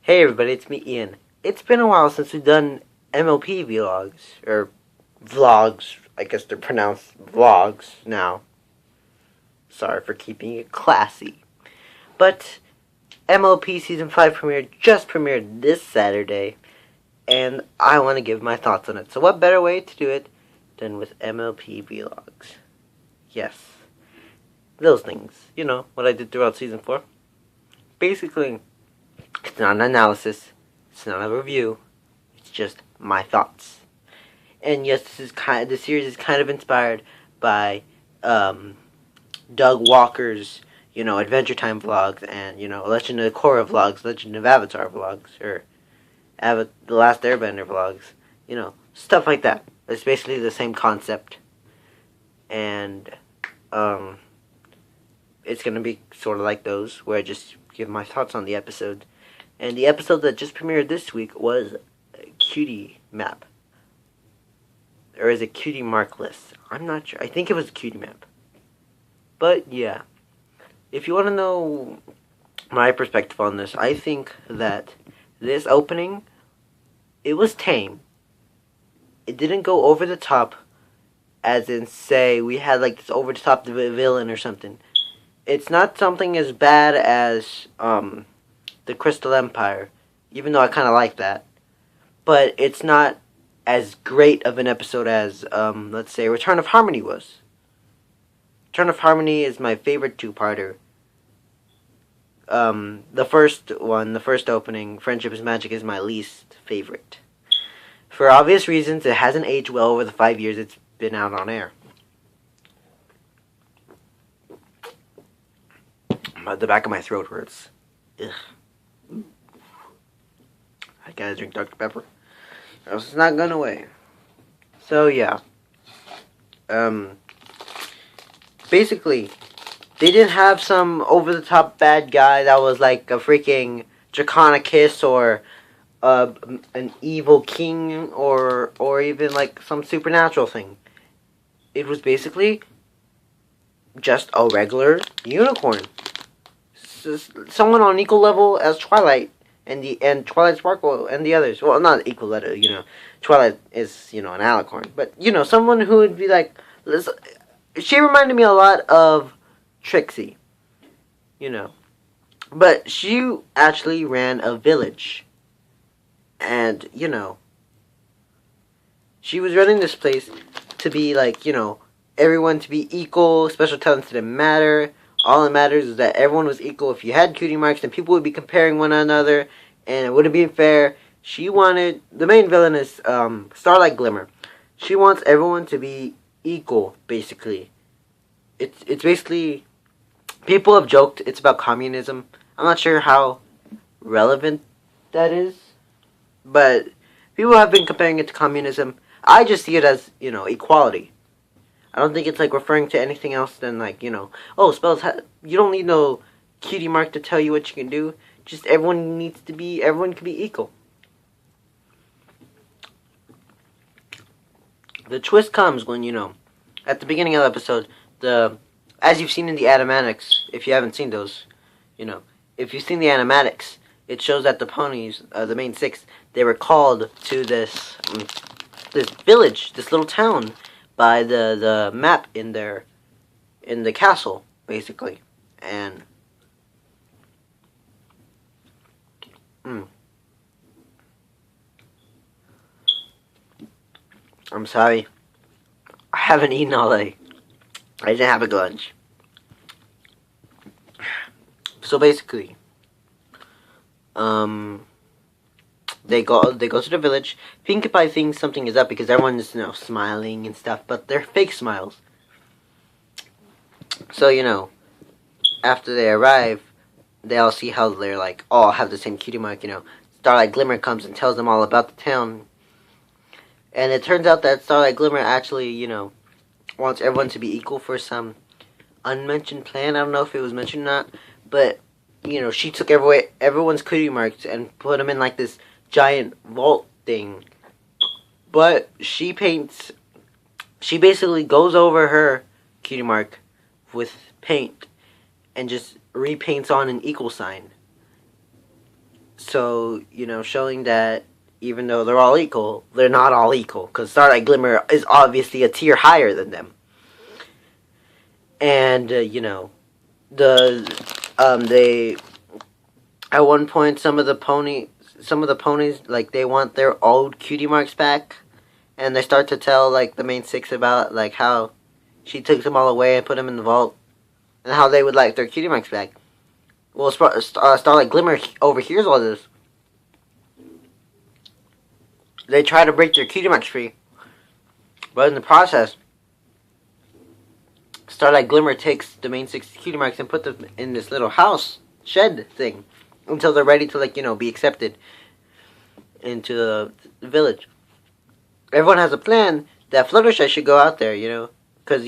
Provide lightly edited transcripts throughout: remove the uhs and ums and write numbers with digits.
Hey everybody, it's me Ian. It's been a while since we've done MLP vlogs, or vlogs, I guess they're pronounced vlogs now. Sorry for keeping it classy. But MLP Season 5 just premiered this Saturday, and I want to give my thoughts on it. So what better way to do it than with MLP vlogs? Yes, those things. You know, what I did throughout Season 4. Basically, it's not an analysis. It's not a review. It's just my thoughts. And yes, the series is kind of inspired by Doug Walker's, Adventure Time vlogs and, Legend of Korra vlogs, Legend of Avatar vlogs, or The Last Airbender vlogs, stuff like that. It's basically the same concept. And it's going to be sort of like those, where I just give my thoughts on the episode. And the episode that just premiered this week was Cutie Map. Or is it Cutie Mark List? I'm not sure. I think it was Cutie Map. But yeah. If you want to know my perspective on this, I think that this opening, it was tame. It didn't go over the top, as in, say, we had like this over the top villain or something. It's not something as bad as the Crystal Empire, even though I kind of like that. But it's not as great of an episode as, let's say, Return of Harmony was. Return of Harmony is my favorite two-parter. The first one, the first opening, Friendship is Magic, is my least favorite. For obvious reasons, it hasn't aged well over the 5 years it's been out on air. The back of my throat hurts. Ugh. I gotta drink Dr. Pepper, or else it's not going away. So yeah, basically, they didn't have some over-the-top bad guy that was like a freaking Draconicus or an evil king or even like some supernatural thing. It was basically just a regular unicorn. Someone on equal level as Twilight and Twilight Sparkle and the others. Well, not equal level, Twilight is, an alicorn. But, someone who would be like... She reminded me a lot of Trixie. But she actually ran a village. And, she was running this place to be like, everyone to be equal. Special talents didn't matter. All that matters is that everyone was equal. If you had cutie marks, then people would be comparing one another, and it wouldn't be fair. She wanted... The main villain is Starlight Glimmer. She wants everyone to be equal, basically. It's basically... People have joked it's about communism. I'm not sure how relevant that is, but people have been comparing it to communism. I just see it as, equality. I don't think it's like referring to anything else than like, oh, spells, you don't need no cutie mark to tell you what you can do. Just everyone can be equal. The twist comes when, at the beginning of the episode, as you've seen in the animatics, if you haven't seen those, if you've seen the animatics, it shows that the ponies, the main six, they were called to this village, this little town, by the map in the castle, basically. And I'm sorry, I haven't eaten all day. I didn't have a lunch. So basically, they go to the village. Pinkie Pie thinks something is up because everyone's, smiling and stuff, but they're fake smiles. So, after they arrive, they all see how they're like, all have the same cutie mark, Starlight Glimmer comes and tells them all about the town. And it turns out that Starlight Glimmer actually, wants everyone to be equal for some unmentioned plan. I don't know if it was mentioned or not, but, she took everyone's cutie marks and put them in like this giant vault thing. But she basically goes over her cutie mark with paint and just repaints on an equal sign. So, showing that even though they're all equal, they're not all equal. Because Starlight Glimmer is obviously a tier higher than them. And, they, at one point, some of the ponies, like, they want their old cutie marks back. And they start to tell, like, the main six about, like, how she took them all away and put them in the vault. And how they would like their cutie marks back. Well, Starlight Glimmer overhears all this. They try to break their cutie marks free. But in the process, Starlight Glimmer takes the main six cutie marks and put them in this little house, shed thing. Until they're ready to, like, be accepted into the village. Everyone has a plan that Fluttershy should go out there, Because,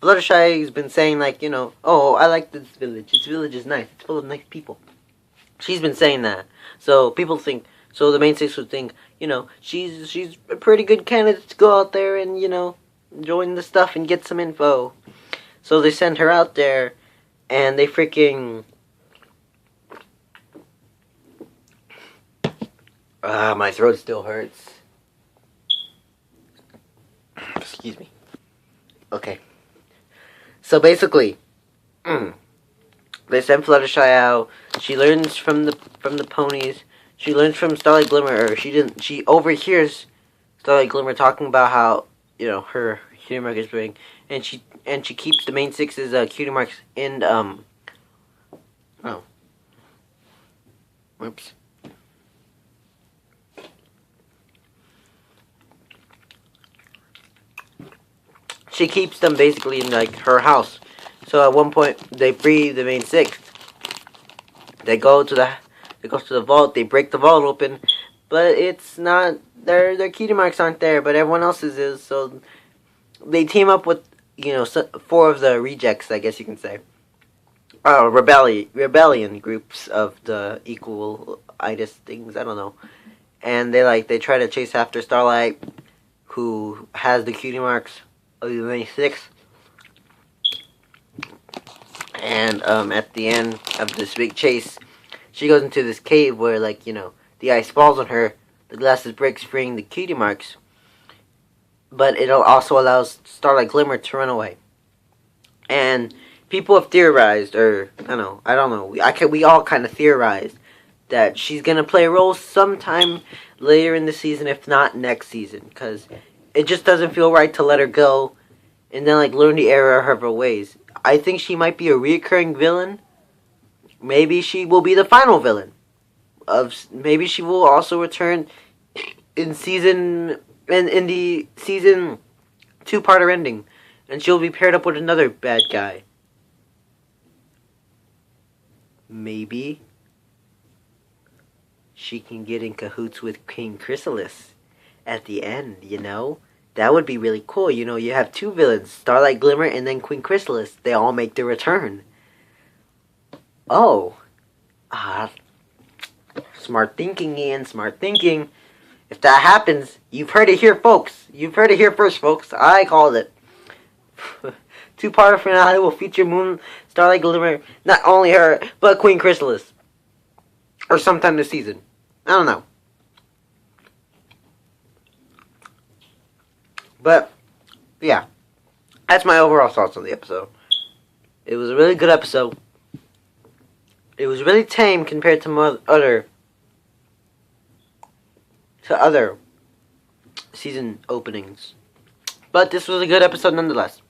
Fluttershy's been saying, like, oh, I like this village. This village is nice. It's full of nice people. She's been saying that. So people think, so the main six would think, she's a pretty good candidate to go out there and, join the stuff and get some info. So they send her out there, and they freaking... my throat still hurts. Excuse me. Okay. So basically, they send Fluttershy out. She learns from the ponies. She learns from Starlight Glimmer. Or she overhears Starlight Glimmer talking about how her cutie mark is big, and she keeps the main six's cutie marks in Whoops. She keeps them basically in, like, her house. So at one point, they free the main six. They go to the vault. They break the vault open, but it's not their cutie marks aren't there, but everyone else's is. So they team up with 4 of the rejects, I guess you can say, rebellion groups of the equal-itis things. I don't know, and they try to chase after Starlight, who has the cutie marks of the main six. And at the end of this big chase, she goes into this cave where, the ice falls on her, the glasses breaks, freeing the cutie marks. But it also allows Starlight Glimmer to run away. And people have theorized, or I don't know. We all kind of theorized that she's gonna play a role sometime later in the season, if not next season, because it just doesn't feel right to let her go and then learn the error of her ways. I think she might be a recurring villain. Maybe she will be the final villain. Maybe she will also return in the season 2-parter ending, and she'll be paired up with another bad guy. Maybe she can get in cahoots with King Chrysalis at the end, That would be really cool. You have 2 villains, Starlight Glimmer and then Queen Chrysalis. They all make their return. Oh. Smart thinking, Ian. Smart thinking. If that happens, you've heard it here, folks. You've heard it here first, folks. I called it. 2-parter finale will feature Starlight Glimmer. Not only her, but Queen Chrysalis. Or sometime this season. I don't know. But, yeah. That's my overall thoughts on the episode. It was a really good episode. It was really tame compared to other season openings. But this was a good episode nonetheless.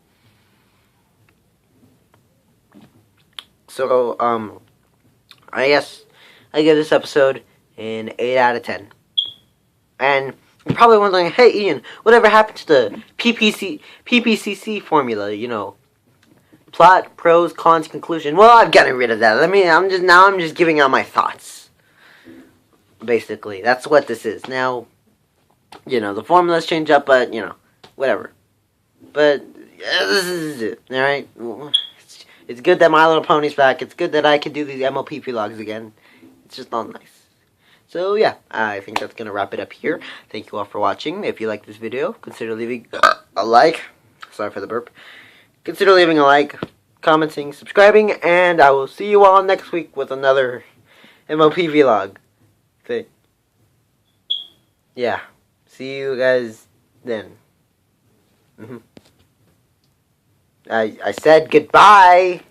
So, I guess I give this episode an 8 out of 10. And you're probably wondering, hey Ian, whatever happened to the PPCC formula, plot, pros, cons, conclusion? Well, I've gotten rid of that. I'm just giving out my thoughts. Basically, that's what this is. Now, the formulas change up, but, whatever. But, this is it, alright? It's good that My Little Pony's back. It's good that I can do these MLP vlogs again. It's just not nice. So, yeah, I think that's going to wrap it up here. Thank you all for watching. If you like this video, consider leaving a like. Sorry for the burp. Consider leaving a like, commenting, subscribing, and I will see you all next week with another MLP vlog. Yeah. See you guys then. I said goodbye.